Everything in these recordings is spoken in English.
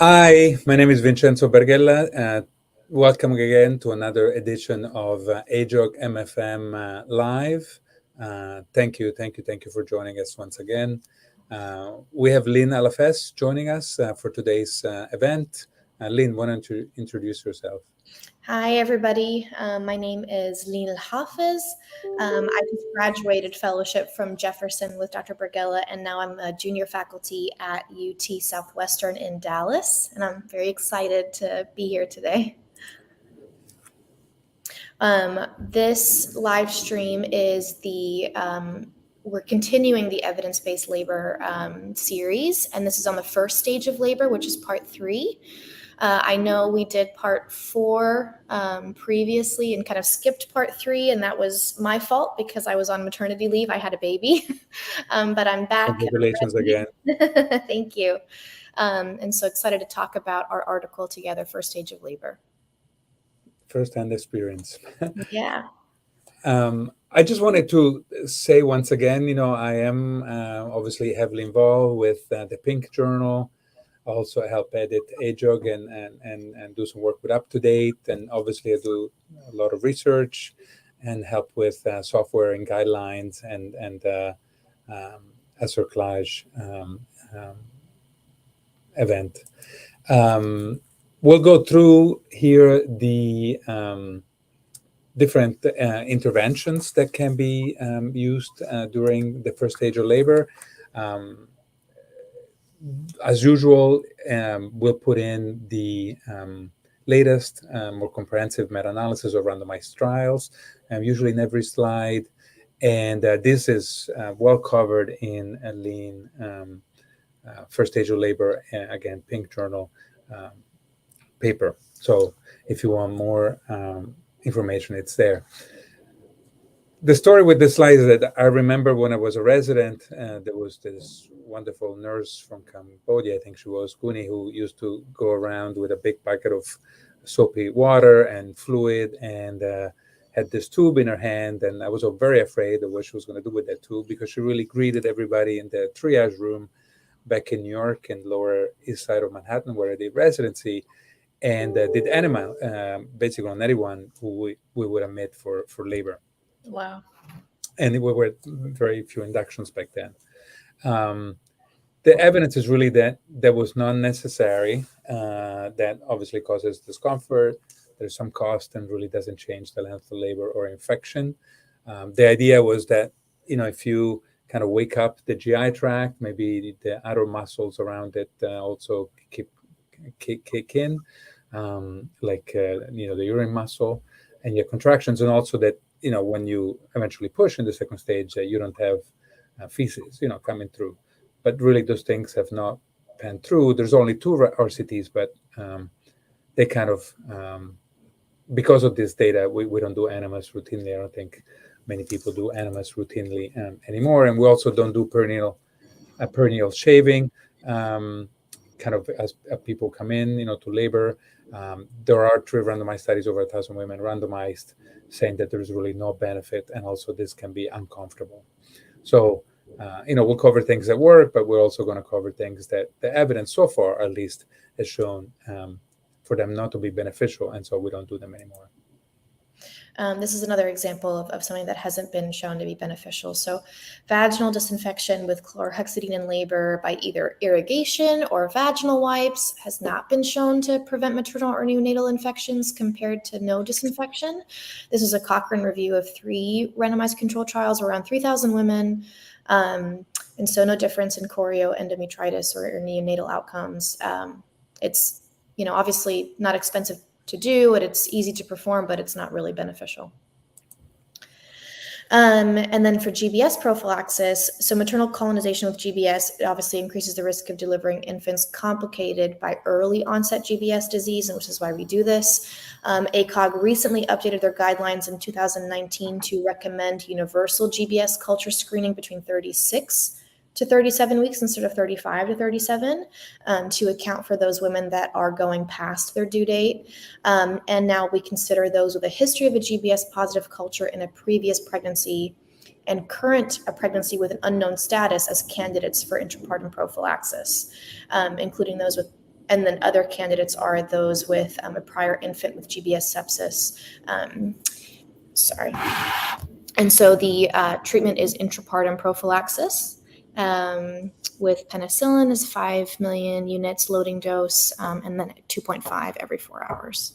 Hi, my name is Vincenzo Berghella. Welcome again to another edition of AJOG MFM Live. Thank you for joining us once again. We have Lynn Al-Hafez joining us for today's event. Lynn, why don't you introduce yourself? Hi, everybody. My name is Lynn Al-Hafez. I just graduated fellowship from Jefferson with Dr. Berghella, and now I'm a junior faculty at UT Southwestern in Dallas, and I'm very excited to be here today. This live stream is we're continuing the evidence-based labor series, and this is on the first stage of labor, which is part 3. I know we did part 4 previously and kind of skipped part 3, and that was my fault because I was on maternity leave. I had a baby, but I'm back. Congratulations again. Thank you. And so excited to talk about our article together, First Stage of Labor. First-hand experience. Yeah. I just wanted to say once again, I am obviously heavily involved with the Pink Journal. I also help edit AJOG and do some work with UpToDate. And obviously I do a lot of research and help with software and guidelines and a cerclage event. We'll go through here the different interventions that can be used during the first stage of labor. As usual, we'll put in the latest, more comprehensive meta-analysis of randomized trials, usually in every slide. And this is well covered in a lean first stage of labor, again, Pink Journal paper. So if you want more information, it's there. The story with this slide is that I remember when I was a resident, there was this wonderful nurse from Cambodia, I think she was, Kuni, who used to go around with a big bucket of soapy water and fluid and had this tube in her hand. And I was very afraid of what she was going to do with that tube because she really greeted everybody in the triage room back in New York and Lower East Side of Manhattan, where I did residency, and did enema basically on anyone who we would admit for labor. Wow. And we were very few inductions back then. The evidence is really that was not necessary. That obviously causes discomfort. There's some cost and really doesn't change the length of labor or infection. The idea was that, if you kind of wake up the GI tract, maybe the outer muscles around it also kick in, like the urine muscle and your contractions, and also that when you eventually push in the second stage, you don't have feces coming through. But really, those things have not panned through. There's only 2 RCTs, but they kind of because of this data, we don't do enemas routinely. I don't think many people do enemas routinely anymore, and we also don't do perineal shaving. Kind of as people come in, to labor. There are 3 randomized studies, over 1,000 women randomized, saying that there's really no benefit, and also this can be uncomfortable. So, we'll cover things that work, but we're also going to cover things that the evidence so far, at least, has shown for them not to be beneficial, and so we don't do them anymore. This is another example of something that hasn't been shown to be beneficial. So vaginal disinfection with chlorhexidine in labor by either irrigation or vaginal wipes has not been shown to prevent maternal or neonatal infections compared to no disinfection. This is a Cochrane review of 3 randomized control trials, around 3,000 women. And so no difference in choreo, endometritis, or neonatal outcomes. It's, obviously not expensive to do, and it's easy to perform, but it's not really beneficial. And then for GBS prophylaxis, so maternal colonization with GBS, it obviously increases the risk of delivering infants complicated by early onset GBS disease, and which is why we do this. ACOG recently updated their guidelines in 2019 to recommend universal GBS culture screening between 36 to 37 weeks instead of 35 to 37 to account for those women that are going past their due date. And now we consider those with a history of a GBS positive culture in a previous pregnancy and a pregnancy with an unknown status as candidates for intrapartum prophylaxis, including those with And then other candidates are those with a prior infant with GBS sepsis. And so the treatment is intrapartum prophylaxis with penicillin is 5 million units loading dose, and then 2.5 every 4 hours.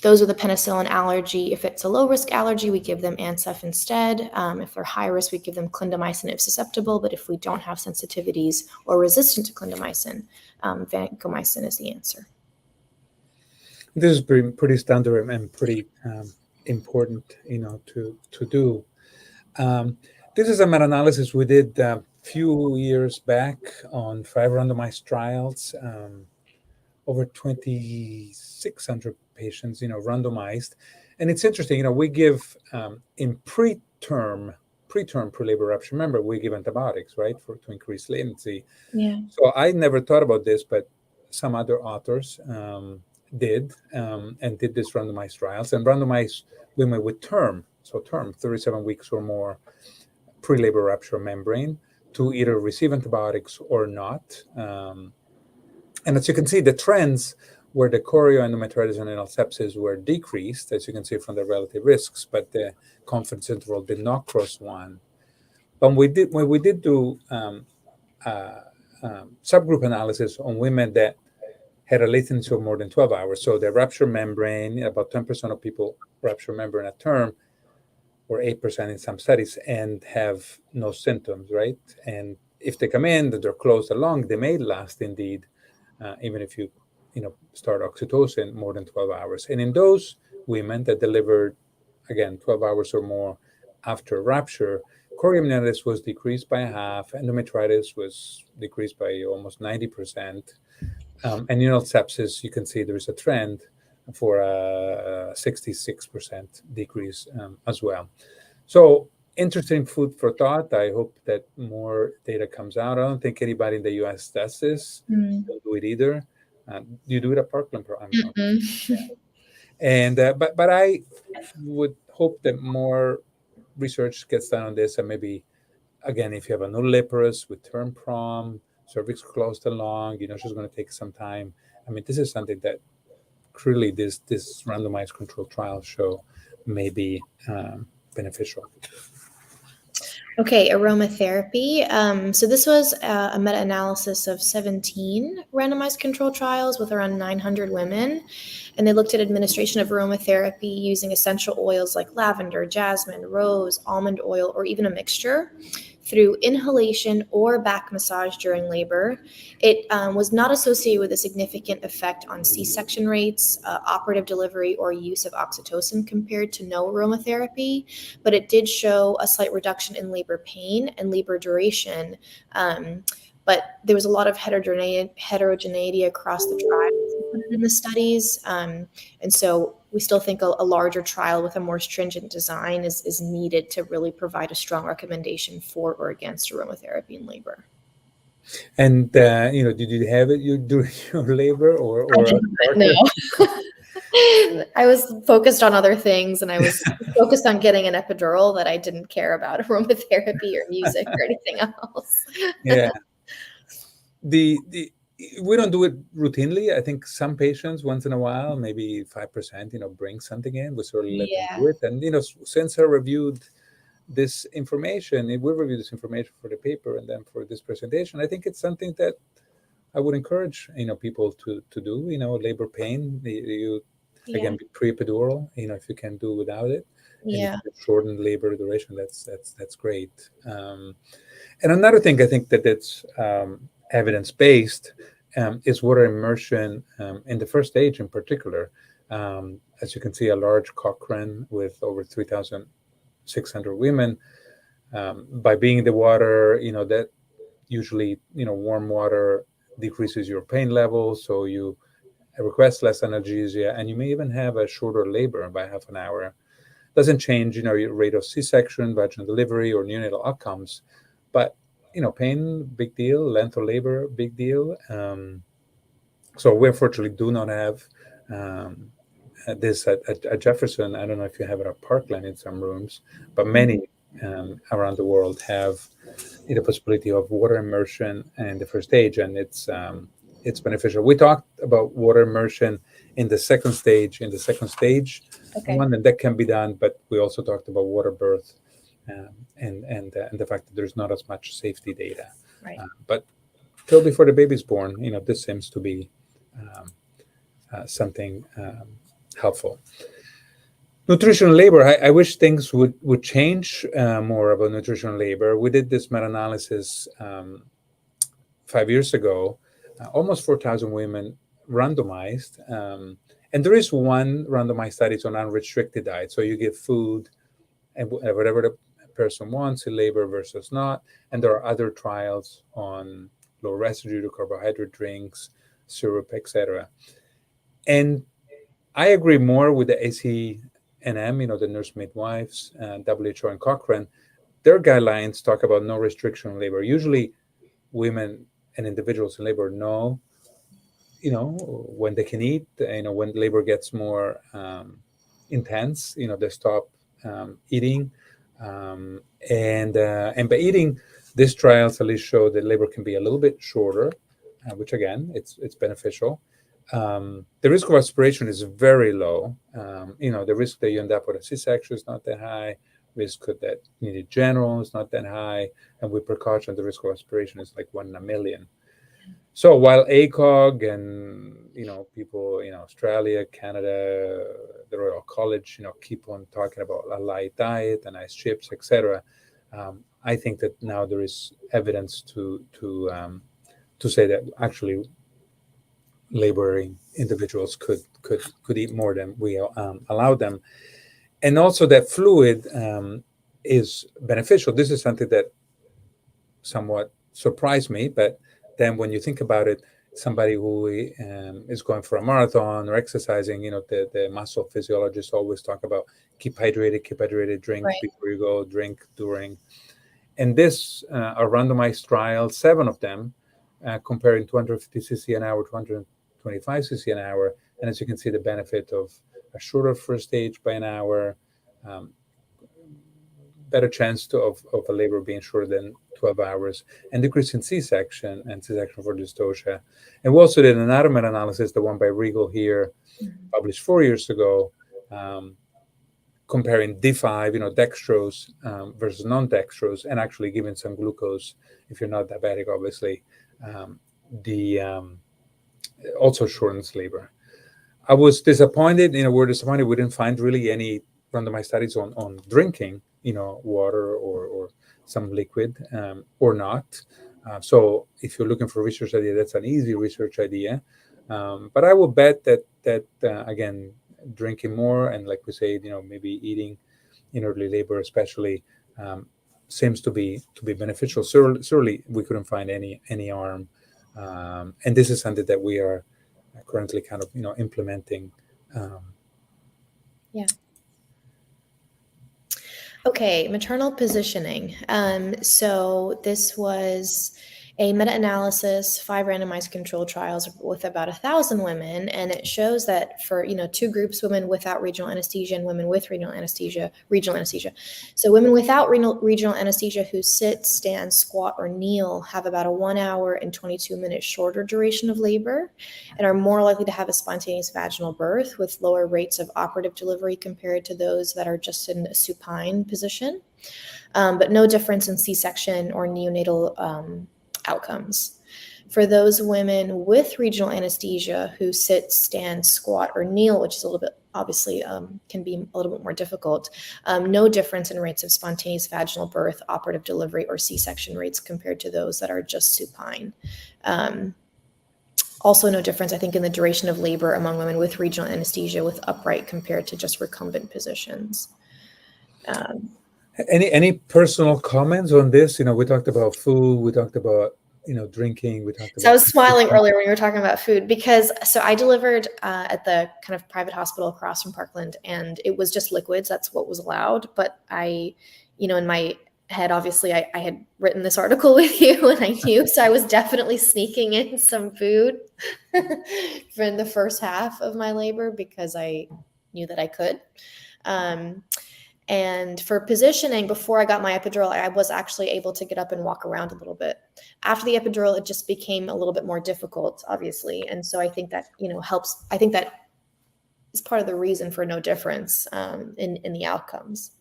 Those are the penicillin allergy. If it's a low-risk allergy, we give them Ansef instead. If they're high risk, we give them clindamycin if susceptible. But if we don't have sensitivities or resistant to clindamycin, vancomycin is the answer. This is pretty standard and pretty important, to do. This is a meta-analysis we did a few years back on 5 randomized trials, over 2,600 patients, randomized. And it's interesting, we give in preterm pre-labor rupture. Remember, we give antibiotics, right, to increase latency. Yeah. So I never thought about this, but some other authors did and did this randomized trials and randomized women with term 37 weeks or more pre-labor rupture membrane to either receive antibiotics or not. And as you can see, the trends where the chorioendometritis and anal sepsis were decreased, as you can see from the relative risks, but the confidence interval did not cross 1. But when we did do subgroup analysis on women that had a latency of more than 12 hours, so the rupture membrane, about 10% of people rupture membrane at term, or 8% in some studies, and have no symptoms, right? And if they come in, that they're closed along, they may last indeed, even if you start oxytocin more than 12 hours. And in those women that delivered, again, 12 hours or more after rupture, chorioamnionitis was decreased by half, endometritis was decreased by almost 90%, and anal sepsis, you can see there's a trend for a 66% decrease as well. So interesting food for thought. I hope that more data comes out. I don't think anybody in the U.S. does this. Don't do it either. You do it at Parkland, yeah. And but I would hope that more research gets done on this, and maybe again, if you have a nulliparous with term prom, cervix closed along, it's just going to take some time. I mean, this is something that clearly this randomized controlled trials show may be beneficial. Okay, aromatherapy. So this was a meta-analysis of 17 randomized controlled trials with around 900 women. And they looked at administration of aromatherapy using essential oils like lavender, jasmine, rose, almond oil, or even a mixture through inhalation or back massage during labor. It was not associated with a significant effect on C-section rates, operative delivery, or use of oxytocin compared to no aromatherapy, but it did show a slight reduction in labor pain and labor duration. But there was a lot of heterogeneity across the trials included in the studies. And so we still think a larger trial with a more stringent design is needed to really provide a strong recommendation for or against aromatherapy in labor. And, did you have it during your labor or no. I was focused on other things, and I was focused on getting an epidural that I didn't care about aromatherapy or music or anything else. Yeah. We don't do it routinely. I think some patients once in a while, maybe 5%, bring something in. We sort of let them do it. And, since I reviewed this information, we reviewed this information for the paper and then for this presentation, I think it's something that I would encourage, people to do, labor pain, again, pre-epidural, if you can do without it. Yeah. And shorten labor duration, that's great. And another thing I think that's evidence-based is water immersion in the first stage in particular. As you can see, a large Cochrane with over 3,600 women. By being in the water, that usually, warm water decreases your pain level, so you request less analgesia, and you may even have a shorter labor by half an hour. Doesn't change, your rate of C-section, vaginal delivery, or neonatal outcomes, but pain, big deal. Length of labor, big deal. So we unfortunately do not have this at Jefferson. I don't know if you have it at Parkland in some rooms, but many around the world have the possibility of water immersion in the first stage, and it's it's beneficial. We talked about water immersion in the second stage, Okay. one, and that can be done. But we also talked about water birth, and the fact that there's not as much safety data. Right. But till before the baby's born, this seems to be um, something helpful. Nutritional labor. I wish things would change more about nutritional labor. We did this meta-analysis 5 years ago, almost 4,000 women randomized. And there is one randomized study on unrestricted diet. So you give food and whatever the person wants in labor versus not. And there are other trials on low residue carbohydrate drinks, syrup, etc. And I agree more with the ACNM, the nurse midwives, WHO, and Cochrane. Their guidelines talk about no restriction on labor. Usually, women and individuals in labor know, when they can eat. When labor gets more intense, they stop eating, and by eating, these trials at least show that labor can be a little bit shorter, which again, it's beneficial. The risk of aspiration is very low. The risk that you end up with a C-section is not that high. Risk that you need general is not that high, and with precaution, the risk of aspiration is like 1 in a million. So while ACOG and people in Australia, Canada, the Royal College, keep on talking about a light diet and ice chips, etc., I think that now there is evidence to say that actually laboring individuals could eat more than we allow them, and also that fluid is beneficial. This is something that somewhat surprised me, but then when you think about it, somebody who is going for a marathon or exercising, the muscle physiologists always talk about keep hydrated, drink Right. before you go, drink during. And this are randomized trials, 7 of them, comparing 250 cc an hour to 125 cc an hour. And as you can see, the benefit of a shorter first stage by an hour, better chance of a labor being shorter than 12 hours, and decrease in C-section and C-section for dystocia. And we also did another meta-analysis, the one by Regal here, published 4 years ago, comparing D5, dextrose versus non-dextrose, and actually giving some glucose if you're not diabetic, obviously. Also shortens labor. I was disappointed. We're disappointed we didn't find really any randomized studies on drinking, water or some liquid or not. So if you're looking for a research idea, that's an easy research idea. But I will bet that again, drinking more and, like we say, maybe eating in early labor, especially, seems to be beneficial. Certainly, we couldn't find any harm, and this is something that we are currently kind of implementing. Yeah. Okay, maternal positioning. So this was a meta-analysis, 5 randomized control trials with about 1,000 women, and it shows that for 2 groups, women without regional anesthesia and women with regional anesthesia. So women without regional anesthesia who sit, stand, squat, or kneel have about a 1 hour and 22-minute shorter duration of labor, and are more likely to have a spontaneous vaginal birth with lower rates of operative delivery compared to those that are just in a supine position, but no difference in C-section or neonatal outcomes. For those women with regional anesthesia who sit, stand, squat, or kneel, which is a little bit obviously can be a little bit more difficult, no difference in rates of spontaneous vaginal birth, operative delivery, or C-section rates compared to those that are just supine. Also no difference, I think, in the duration of labor among women with regional anesthesia with upright compared to just recumbent positions. Any personal comments on this? We talked about food, we talked about drinking, we talked about. So I was smiling earlier when you were talking about food because I delivered at the kind of private hospital across from Parkland, and it was just liquids. That's what was allowed. But I, in my head, obviously, I had written this article with you, and I knew, so I was definitely sneaking in some food for the first half of my labor because I knew that I could. And for positioning, before I got my epidural, I was actually able to get up and walk around a little bit. After the epidural, it just became a little bit more difficult, obviously. And so I think that, helps. I think that is part of the reason for no difference in the outcomes.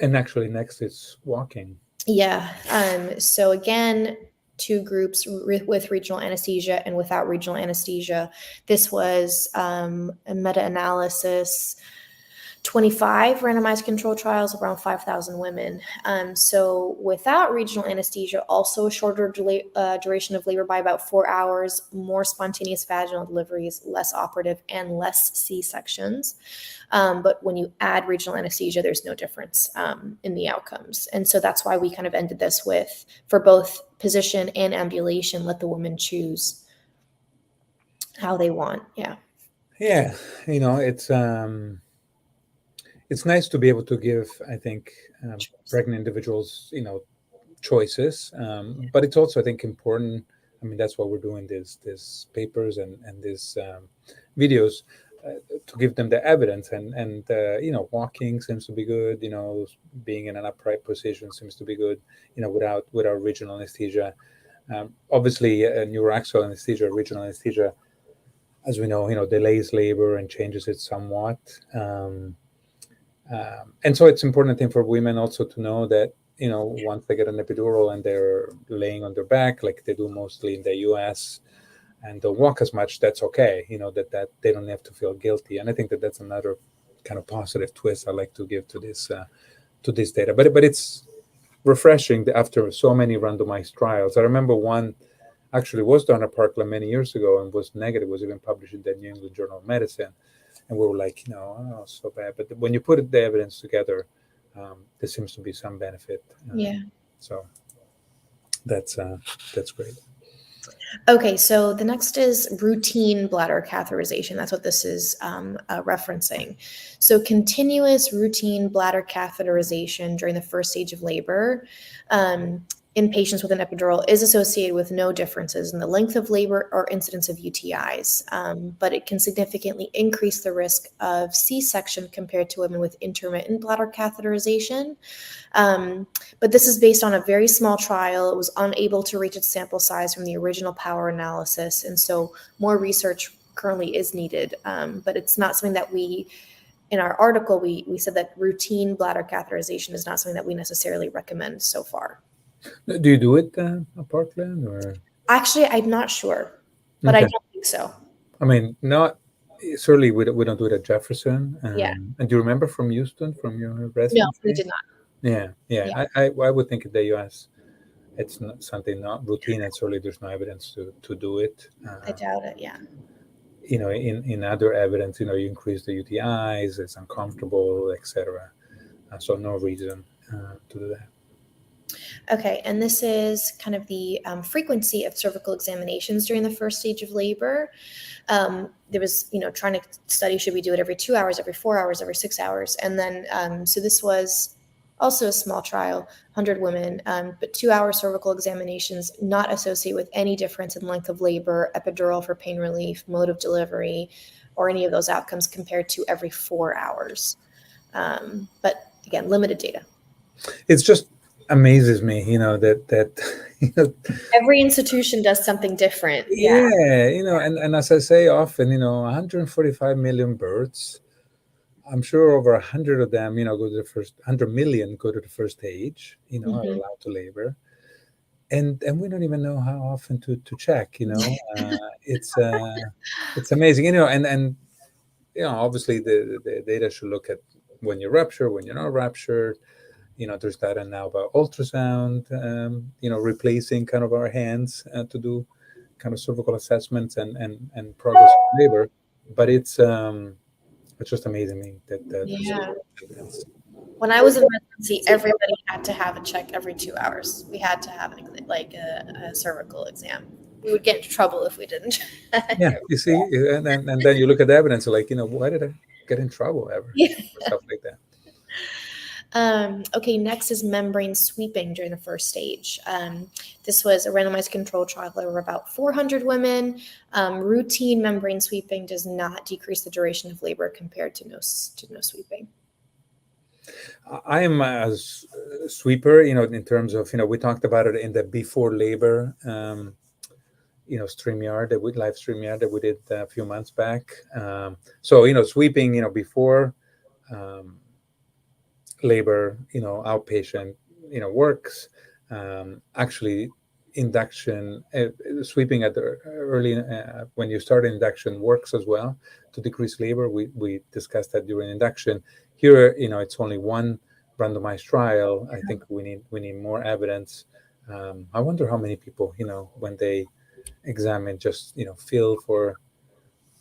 And actually, next is walking. Yeah. So again, 2 groups with regional anesthesia and without regional anesthesia. This was a meta-analysis, 25 randomized control trials, around 5,000 women. So without regional anesthesia, also a shorter duration of labor by about 4 hours, more spontaneous vaginal deliveries, less operative, and less C-sections. But when you add regional anesthesia, there's no difference in the outcomes. And so that's why we kind of ended this with, for both position and ambulation, let the women choose how they want. Yeah. Yeah, it's nice to be able to give, I think, pregnant individuals, choices. But it's also, I think, important. I mean, that's why we're doing these papers and these videos, to give them the evidence. And walking seems to be good. Being in an upright position seems to be good. Without regional anesthesia. Obviously, neuroaxial anesthesia, regional anesthesia, as we know, delays labor and changes it somewhat. And so it's important, I think, for women also to know that, once they get an epidural and they're laying on their back, like they do mostly in the US, and don't walk as much, that's okay, that they don't have to feel guilty. And I think that that's another kind of positive twist I like to give to this data. But it's refreshing that after so many randomized trials. I remember one actually was done at Parkland many years ago and was negative, was even published in the New England Journal of Medicine. And we were like, so bad. But when you put the evidence together, there seems to be some benefit. Yeah. So that's great. Okay, so the next is routine bladder catheterization. That's what this is referencing. So continuous routine bladder catheterization during the first stage of labor in patients with an epidural is associated with no differences in the length of labor or incidence of UTIs, but it can significantly increase the risk of C-section compared to women with intermittent bladder catheterization. But this is based on a very small trial. It was unable to reach its sample size from the original power analysis, and so more research currently is needed. But it's not something that in our article, we said that routine bladder catheterization is not something that we necessarily recommend so far. Do you do it at Parkland, or? Actually, I'm not sure, but okay. I don't think so. I mean, certainly we don't do it at Jefferson. Yeah. And do you remember from Houston, from your residency? No, we did not. Yeah. I would think in the U.S. it's not something not routine, and certainly there's no evidence to do it. I doubt it. Yeah. In other evidence, you increase the UTIs, it's uncomfortable, etc. So no reason to do that. Okay, and this is kind of the frequency of cervical examinations during the first stage of labor. There was, trying to study, should we do it every 2 hours, every 4 hours, every 6 hours? And then, so this was also a small trial, 100 women, but 2-hour cervical examinations not associated with any difference in length of labor, epidural for pain relief, mode of delivery, or any of those outcomes compared to every 4 hours. But again, limited data. It's just amazes me, that every institution does something different. Yeah, and as I say often, 145 million births. I'm sure over 100 of them, go to the first 100 million go to the first stage, are allowed to labor, and we don't even know how often to check. It's amazing, and obviously the data should look at when you rupture, when you're not ruptured. There's data now about ultrasound, replacing kind of our hands to do kind of cervical assessments and progress of labor. But it's just amazing me that yeah. When I was in residency, everybody had to have a check every 2 hours. We had to have a cervical exam. We would get into trouble if we didn't. Yeah, you see, and then you look at the evidence, like, why did I get in trouble ever? Yeah. Stuff like that. Okay, next is membrane sweeping during the first stage. This was a randomized control trial. There were about 400 women. Routine membrane sweeping does not decrease the duration of labor compared to no sweeping. I am a sweeper, in terms of, we talked about it in the before labor, StreamYard that we live StreamYard that we did a few months back. So, sweeping, before um, labor, outpatient, works. Actually, induction, sweeping at the early, when you start induction works as well to decrease labor. We discussed that during induction. Here, it's only one randomized trial. I think we need more evidence. I wonder how many people, when they examine, just feel for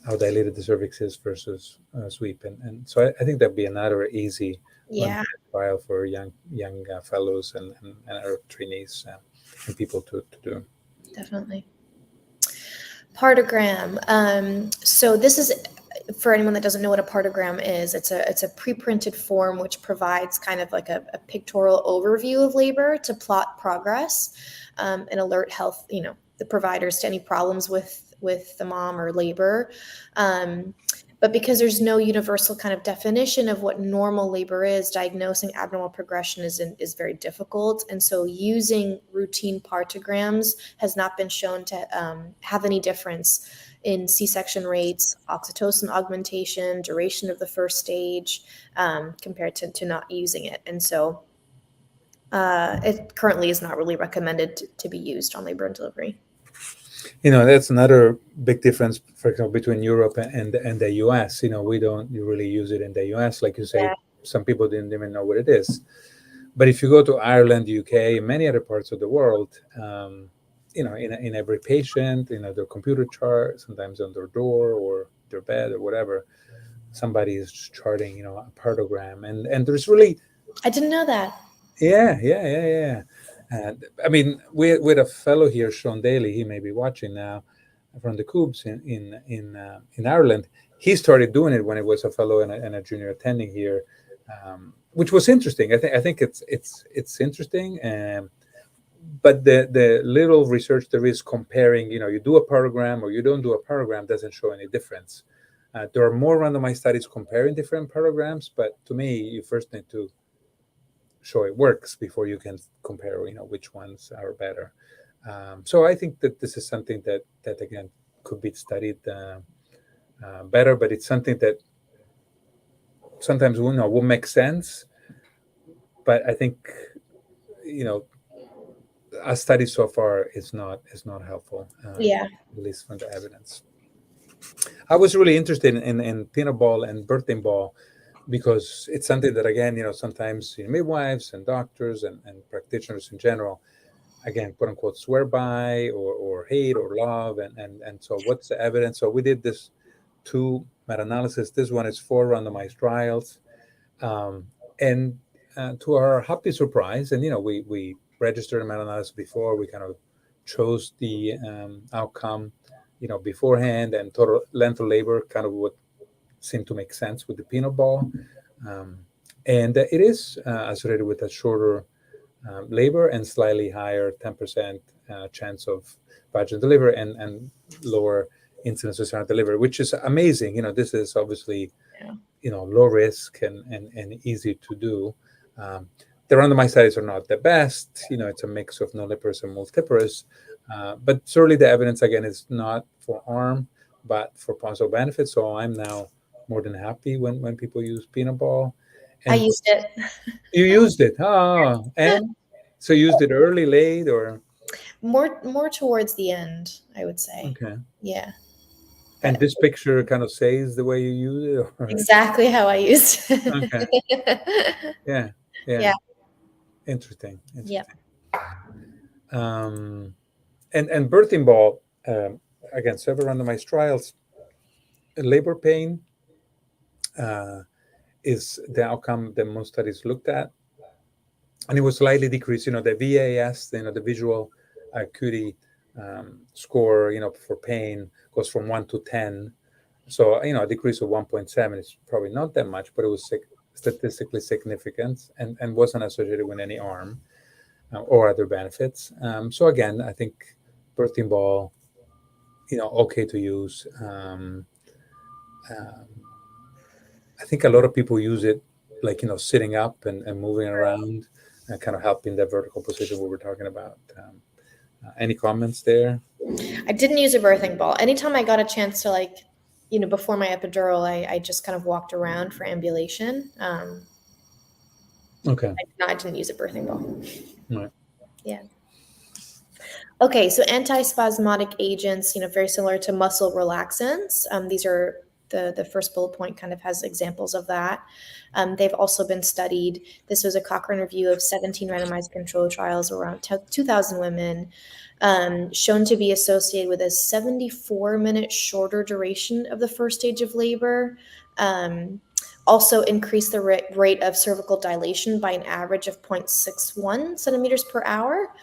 how dilated the cervix is versus sweep, and so I think that'd be another easy Yeah, randomized trial for young fellows and our trainees, and people to do. definitely. Partogram. So this is for anyone that doesn't know what a partogram is. It's a pre-printed form which provides kind of like a pictorial overview of labor to plot progress, and alert health, the providers to any problems with the mom or labor. Um, but because there's no universal kind of definition of what normal labor is, diagnosing abnormal progression is very difficult. And so using routine partograms has not been shown to have any difference in C-section rates, oxytocin augmentation, duration of the first stage, compared to not using it. And so it currently is not really recommended to be used on labor and delivery. That's another big difference, for example, between Europe and the US. We don't really use it in the US. Like you say, Yeah. some people didn't even know what it is. But if you go to Ireland, UK, and many other parts of the world, in every patient, their computer chart, sometimes on their door or their bed or whatever, somebody is charting, a partogram, and there's really, I didn't know that. yeah, yeah, yeah, yeah. And I mean, we had a fellow here, Sean Daly. He may be watching now, from the Coubs in Ireland. He started doing it when he was a fellow and a junior attending here, which was interesting. I think it's interesting. But the little research there is comparing, you do a program or you don't do a program doesn't show any difference. There are more randomized studies comparing different programs, but to me, you first need to show it works before you can compare, which ones are better. So I think that this is something that again could be studied better, but it's something that sometimes will make sense. But I think, you know a study so far is not helpful, Yeah. at least from the evidence. I was really interested in peanut ball and birthing ball because it's something that, again, sometimes midwives and doctors and practitioners in general, again, quote unquote, swear by or hate or love. And so what's the evidence? So we did this two meta-analysis. This one is four randomized trials. Um, and to our happy surprise, and, we registered a meta-analysis before, we kind of chose the outcome, beforehand, and total length of labor kind of what seemed to make sense with the peanut ball. Um, and it is associated with a shorter labor and slightly higher 10% chance of vaginal delivery and lower incidence of cesarean delivery, which is amazing. This is obviously, Yeah. low risk and easy to do. Um, the randomized studies are not the best. It's a mix of nulliparous and multiparous. But certainly the evidence, again, is not for harm, but for possible benefit. So I'm now more than happy when people use peanut ball. I And used it. you used it. Oh, and so you used it early, late, or More towards the end, I would say. okay. Yeah. And But this picture kind of says the way you use it, or exactly how I used okay, it. yeah, yeah, Yeah. interesting, Yep. interesting. Um, and birthing ball, again, several randomized trials. Labor pain uh, is the outcome that most studies looked at, and it was slightly decreased. The VAS, the visual acuity score, for pain goes from 1 to 10. So, a decrease of 1.7 is probably not that much, but it was statistically significant and wasn't associated with any harm or other benefits. So again, I think birthing ball, okay to use. Um, I think a lot of people use it like sitting up and moving around, and kind of helping that vertical position we were talking about. Any comments there? I didn't use a birthing ball. Anytime I got a chance to, like, before my epidural, I just kind of walked around for ambulation. Okay. I didn't use a birthing ball. Right. Yeah. Okay, so antispasmodic agents, very similar to muscle relaxants. These are the first bullet point kind of has examples of that. They've also been studied. This was a Cochrane review of 17 randomized control trials around 2,000 women, shown to be associated with a 74-minute shorter duration of the first stage of labor. Also increased the rate of cervical dilation by an average of 0.61 centimeters per hour.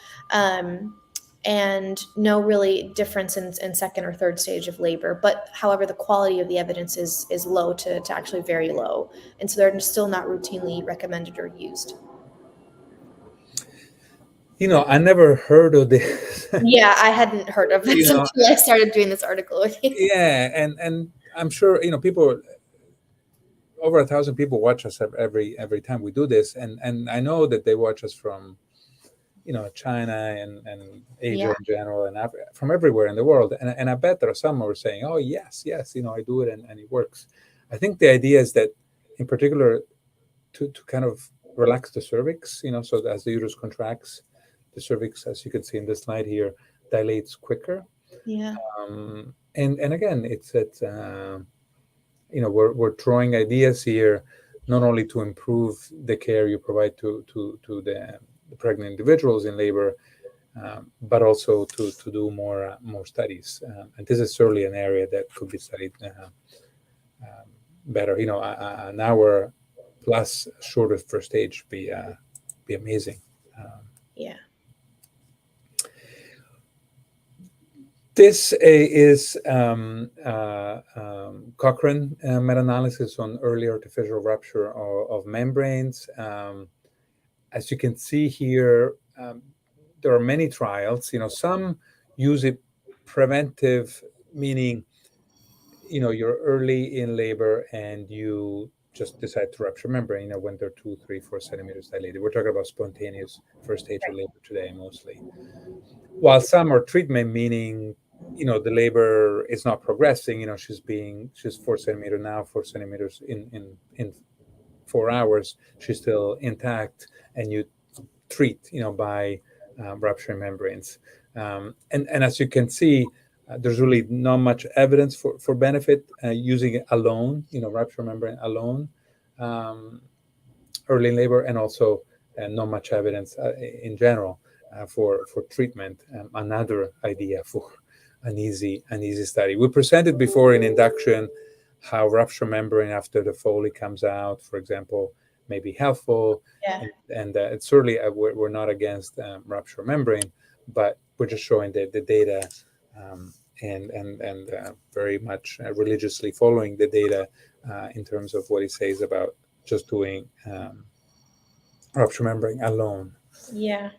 And no really difference in second or third stage of labor. But however, the quality of the evidence is low to actually very low. And so they're still not routinely recommended or used. I never heard of this. Yeah, I hadn't heard of this until I started doing this article with you. Yeah, and I'm sure people, over 1,000 people watch us every time we do this, and I know that they watch us from China and Asia in general, and from everywhere in the world. And I bet there are some who are saying, oh, yes, I do it and it works. I think the idea is that, in particular, to kind of relax the cervix, so that as the uterus contracts, the cervix, as you can see in this slide here, dilates quicker. Yeah. And again, we're throwing ideas here, not only to improve the care you provide to the pregnant individuals in labor, but also to do more studies. And this is certainly an area that could be studied better. An hour plus shorter first stage be amazing. Yeah. This is Cochrane meta-analysis on early artificial rupture of membranes. As you can see here, there are many trials. Some use it preventive, meaning, you're early in labor and you just decide to rupture membrane, when they're 2, 3, 4 centimeters dilated. We're talking about spontaneous first stage of labor today, mostly. While some are treatment, meaning, the labor is not progressing. She's 4 centimeters now, 4 centimeters in 4 hours, she's still intact, and you treat, by rupturing membranes. And as you can see, there's really not much evidence for benefit using it alone, rupture membrane alone, early in labor, and also not much evidence in general for treatment. Another idea for an easy study. We presented before in induction how rupture membrane after the Foley comes out, for example, may be helpful. Yeah. And it's certainly we're not against rupture membrane, but we're just showing the data and very much religiously following the data in terms of what it says about just doing rupture membrane alone. Yeah.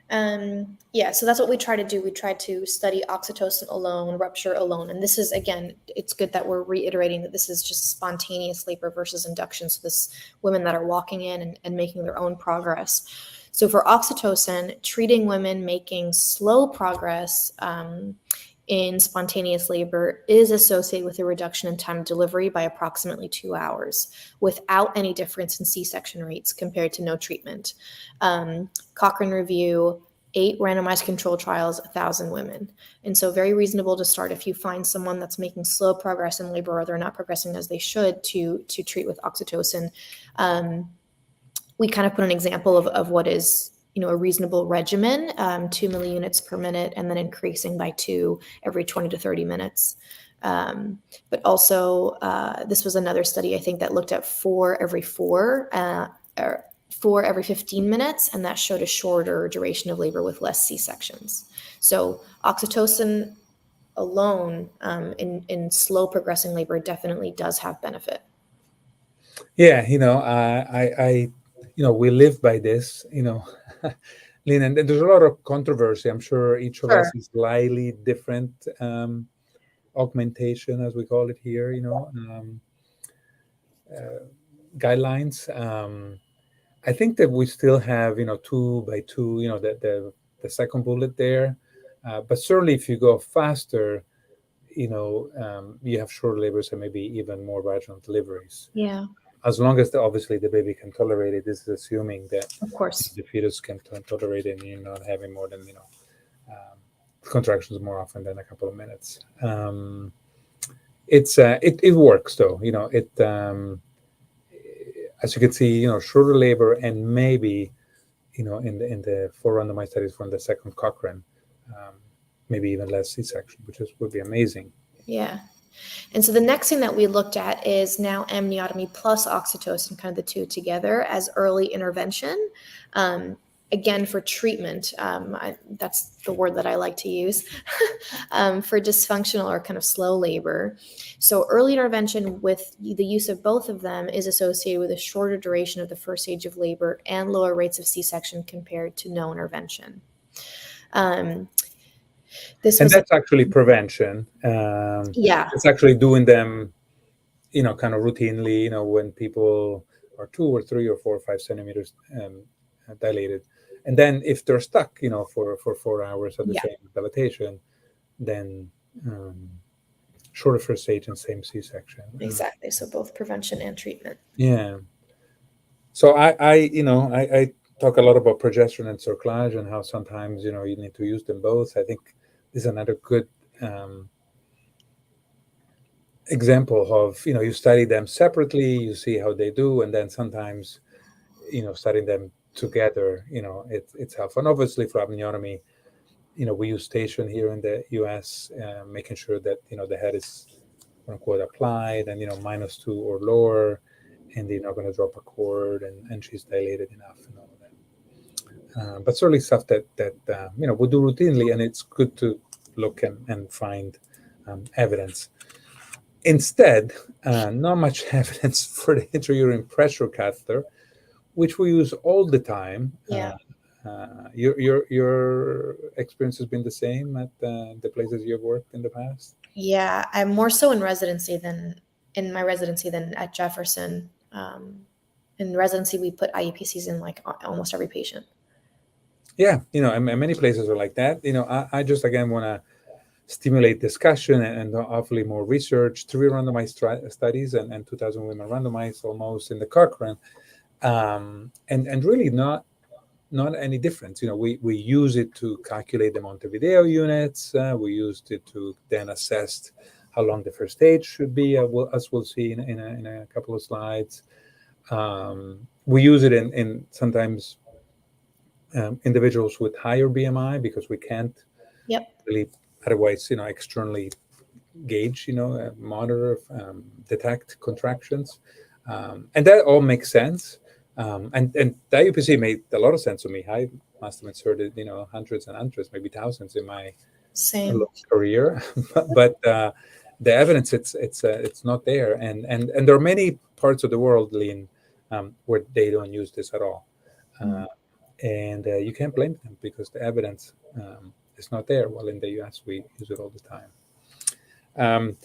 So that's what we try to do. We try to study oxytocin alone, rupture alone. And this is, again, it's good that we're reiterating that this is just spontaneous labor versus induction. So this women that are walking in and making their own progress. So for oxytocin, treating women making slow progress in spontaneous labor is associated with a reduction in time of delivery by approximately 2 hours, without any difference in C-section rates compared to no treatment. Cochrane review, 8 randomized control trials, 1,000 women. And so very reasonable to start if you find someone that's making slow progress in labor, or they're not progressing as they should, to treat with oxytocin. We kind of put an example of what is a reasonable regimen, 2 milliunits per minute, and then increasing by 2 every 20 to 30 minutes. But also, this was another study, I think, that looked at 4 every 4, or 4 every 15 minutes, and that showed a shorter duration of labor with less C-sections. So oxytocin alone in slow progressing labor definitely does have benefit. Yeah, I we live by this, Lynn, and there's a lot of controversy. I'm sure each of us is slightly different augmentation, as we call it here, guidelines. I think that we still have, 2 by 2, the second bullet there. But certainly, if you go faster, you have short labors and maybe even more vaginal deliveries. Yeah, As long as obviously the baby can tolerate it. This is assuming that of course. the fetus can tolerate it, and you're not having more than um, contractions more often than a couple of minutes. It works though. As you can see, shorter labor and maybe in the 4 randomized studies from the second Cochrane, um, maybe even less C-section, which would be amazing. Yeah. And so the next thing that we looked at is now amniotomy plus oxytocin, kind of the two together as early intervention. Again, for treatment, that's the word that I like to use, for dysfunctional or kind of slow labor. So early intervention with the use of both of them is associated with a shorter duration of the first stage of labor and lower rates of C-section compared to no intervention. This And was, that's actually prevention. yeah, It's actually doing them, kind of routinely, when people are 2 or 3 or 4 or 5 centimeters dilated. And then if they're stuck, for 4 hours at the yeah, same dilatation, then shorter first stage and same C-section. exactly. So both prevention and treatment. Yeah. So I talk a lot about progesterone and cerclage and how sometimes, you need to use them both. I think this is another good example of, you study them separately, you see how they do, and then sometimes, studying them together, it's helpful. And obviously for amniotomy, we use station here in the US, making sure that, the head is quote unquote applied and, -2 or lower, and they're not going to drop a cord, and she's dilated enough and all of that. But certainly stuff that we do routinely, and it's good to look and find evidence. Instead, not much evidence for the intrauterine pressure catheter, which we use all the time. Yeah. Your experience has been the same at the places you've worked in the past? Yeah, I'm more so in my residency than at Jefferson. In residency, we put IUPCs in like almost every patient. Yeah, and many places are like that. I just again want to stimulate discussion and hopefully more research. 3 randomized studies and 2,000 women randomized almost in the Cochrane, and really not any difference. We use it to calculate the Montevideo units. We used it to then assess how long the first stage should be, as we'll see in a couple of slides. We use it in sometimes individuals with higher BMI because we can't Yep. really otherwise, externally gauge, monitor, detect contractions. And that all makes sense. And the IUPC made a lot of sense to me. I must have inserted, hundreds and hundreds, maybe thousands in my Same. career, but the evidence it's not there, and there are many parts of the world, Lean, where they don't use this at all, and you can't blame them because the evidence is not there. Well, in the US, we use it all the time.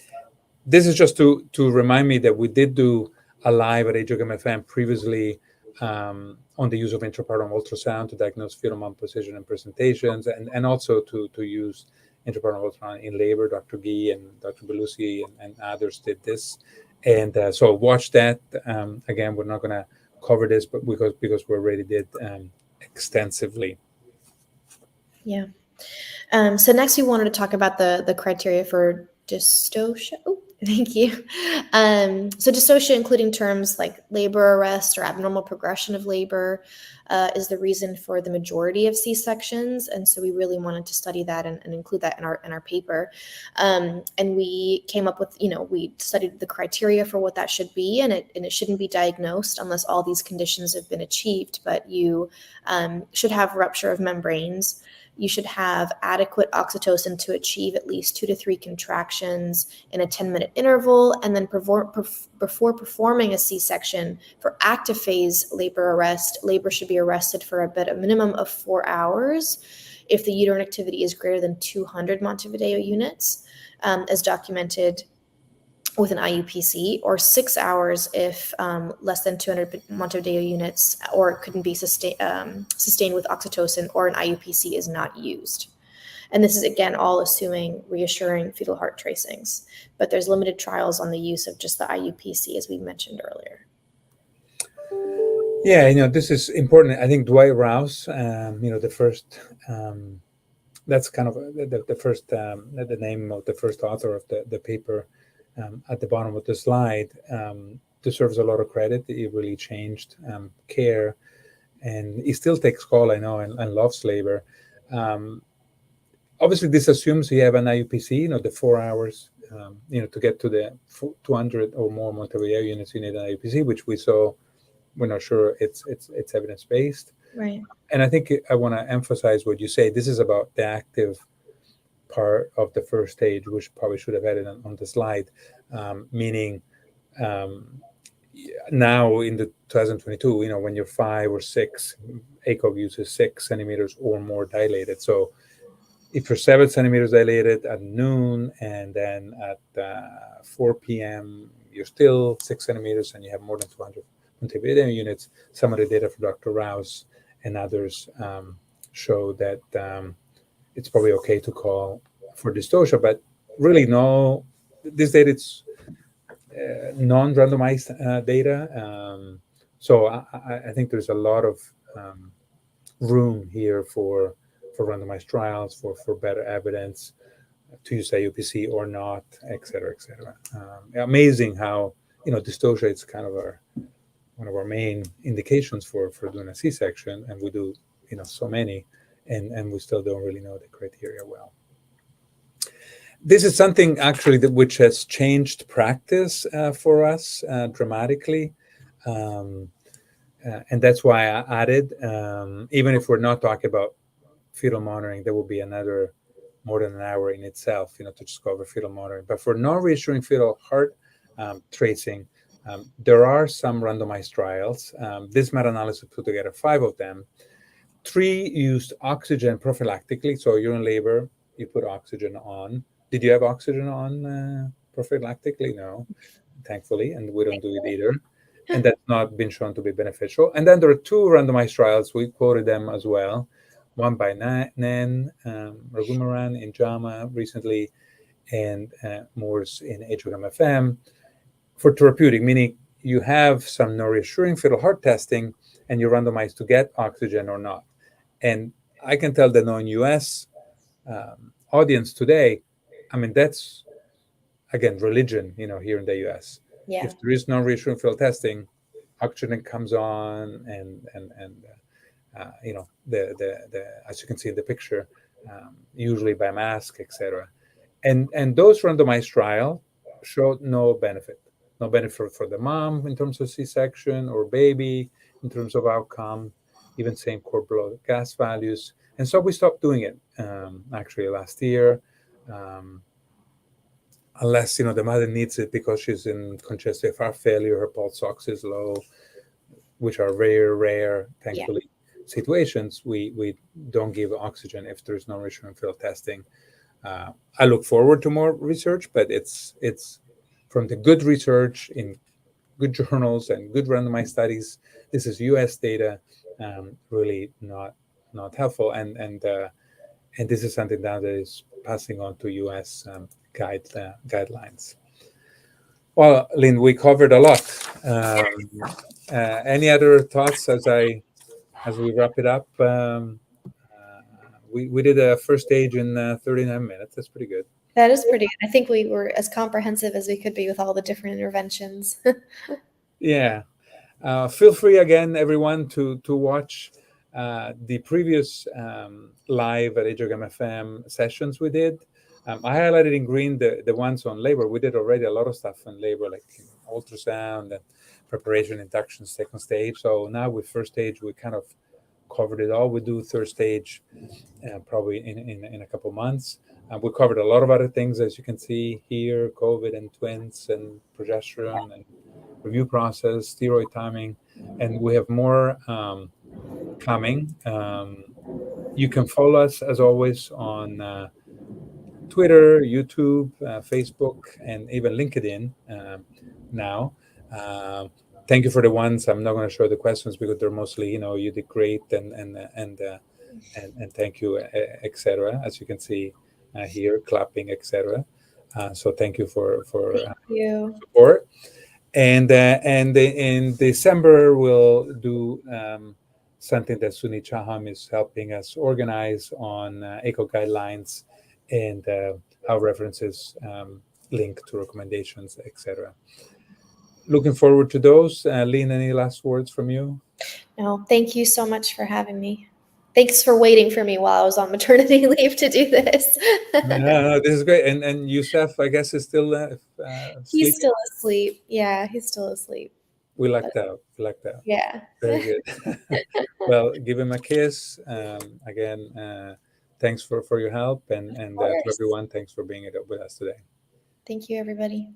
This is just to remind me that we did do a live at AJOGM-FM previously on the use of intrapartum ultrasound to diagnose fetal mom position and presentations, and also to use intrapartum ultrasound in labor. Dr. Gee and Dr. Belusi and others did this. And so watch that. Again, we're not going to cover this, but because we already did extensively. Yeah. So next we wanted to talk about the criteria for dystocia. Oh, thank you. So dystocia, including terms like labor arrest or abnormal progression of labor, is the reason for the majority of C-sections, and so we really wanted to study that and include that in our paper. And we came up with, we studied the criteria for what that should be, and it shouldn't be diagnosed unless all these conditions have been achieved. But you should have rupture of membranes. You should have adequate oxytocin to achieve at least 2 to 3 contractions in a 10-minute interval. And then before performing a C-section for active phase labor arrest, labor should be arrested for a minimum of 4 hours if the uterine activity is greater than 200 Montevideo units, as documented with an IUPC, or 6 hours if less than 200 Montevideo units, or it couldn't be sustained with oxytocin, or an IUPC is not used. And this is, again, all assuming reassuring fetal heart tracings. But there's limited trials on the use of just the IUPC, as we mentioned earlier. Yeah, this is important. I think Dwight Rouse, the first, that's kind of the first, the name of the first author of the paper at the bottom of the slide, deserves a lot of credit. He really changed care, and he still takes call, I know, and loves labor. Obviously, this assumes you have an IUPC, the 4 hours, to get to the 200 or more Montevideo units, you need an IUPC, which we saw. We're not sure it's evidence-based. Right. And I think I want to emphasize what you say. This is about the active part of the first stage, which probably should have had it on the slide, meaning now in the 2022, when you're 5 or 6, ACOG uses 6 centimeters or more dilated. So if you're 7 centimeters dilated at noon, and then at 4 p.m. you're still 6 centimeters and you have more than 200 Montevideo units, some of the data for Dr. Rouse and others show that it's probably okay to call for dystocia, but really this data is non-randomized data. So I think there's a lot of room here for randomized trials, for better evidence to use IUPC or not, et cetera, et cetera. Amazing how, dystocia is kind of one of our main indications for doing a C-section, and we do, so many, and we still don't really know the criteria well. This is something actually which has changed practice for us dramatically. And that's why I added, even if we're not talking about fetal monitoring, there will be another more than an hour in itself, to just cover fetal monitoring. But for non-reassuring fetal heart tracing, there are some randomized trials. This meta-analysis put together 5 of them. 3 used oxygen prophylactically. So you're in labor, you put oxygen on. Did you have oxygen on prophylactically? No, thankfully, and we don't do it either. And that's not been shown to be beneficial. And then there are 2 randomized trials. We quoted them as well. One by Nan Ragumaran in JAMA recently, and Morse in HOM-FM for therapeutic, meaning you have some non-reassuring fetal heart testing and you're randomized to get oxygen or not. And I can tell the non-US audience today, that's, again, religion, here in the US. Yeah. If there is non-reassuring fetal testing, oxygen comes on, and the as you can see in the picture, usually by mask, etc. And those randomized trials showed no benefit for the mom in terms of C-section or baby in terms of outcome, even same core blood gas values. And so we stopped doing it actually last year, unless the mother needs it because she's in congestive heart failure, her pulse ox is low, which are rare, thankfully, situations. We don't give oxygen if there's no reassuring fetal testing. I look forward to more research, but it's from the good research in good journals and good randomized studies. This is U.S. data, really not helpful, and this is something that is passing on to U.S. Guidelines. Well, Lynn, we covered a lot. Any other thoughts as we wrap it up? We did a first stage in 39 minutes. That's pretty good. That is pretty good. I think we were as comprehensive as we could be with all the different interventions. Yeah. Feel free again, everyone, to watch the previous live at HOM-FM sessions we did. I highlighted in green the ones on labor. We did already a lot of stuff on labor, like ultrasound and preparation, induction, second stage. So now with first stage, we kind of covered it all. We do third stage probably in a couple months. We covered a lot of other things, as you can see here, COVID and twins and progesterone and review process, steroid timing, and we have more coming. You can follow us, as always, on Twitter, YouTube, Facebook, and even LinkedIn now. Thank you for the ones. I'm not going to show the questions because they're mostly, you did great, and thank you, etc. As you can see here, clapping, etc. So thank you for Thank you. support. And in December we'll do something that Suni Chaham is helping us organize on eco guidelines and how references link to recommendations, etc. Looking forward to those. Lynn, any last words from you? No, thank you so much for having me. Thanks for waiting for me while I was on maternity leave to do this. No, this is great. And Youssef, I guess, is still He's sleeping. still asleep. Yeah, he's still asleep. We But lucked out. We lucked out. yeah. Very good. Well, give him a kiss. Again, thanks for your help. And Of to course. everyone, thanks for being with us today. Thank you, everybody.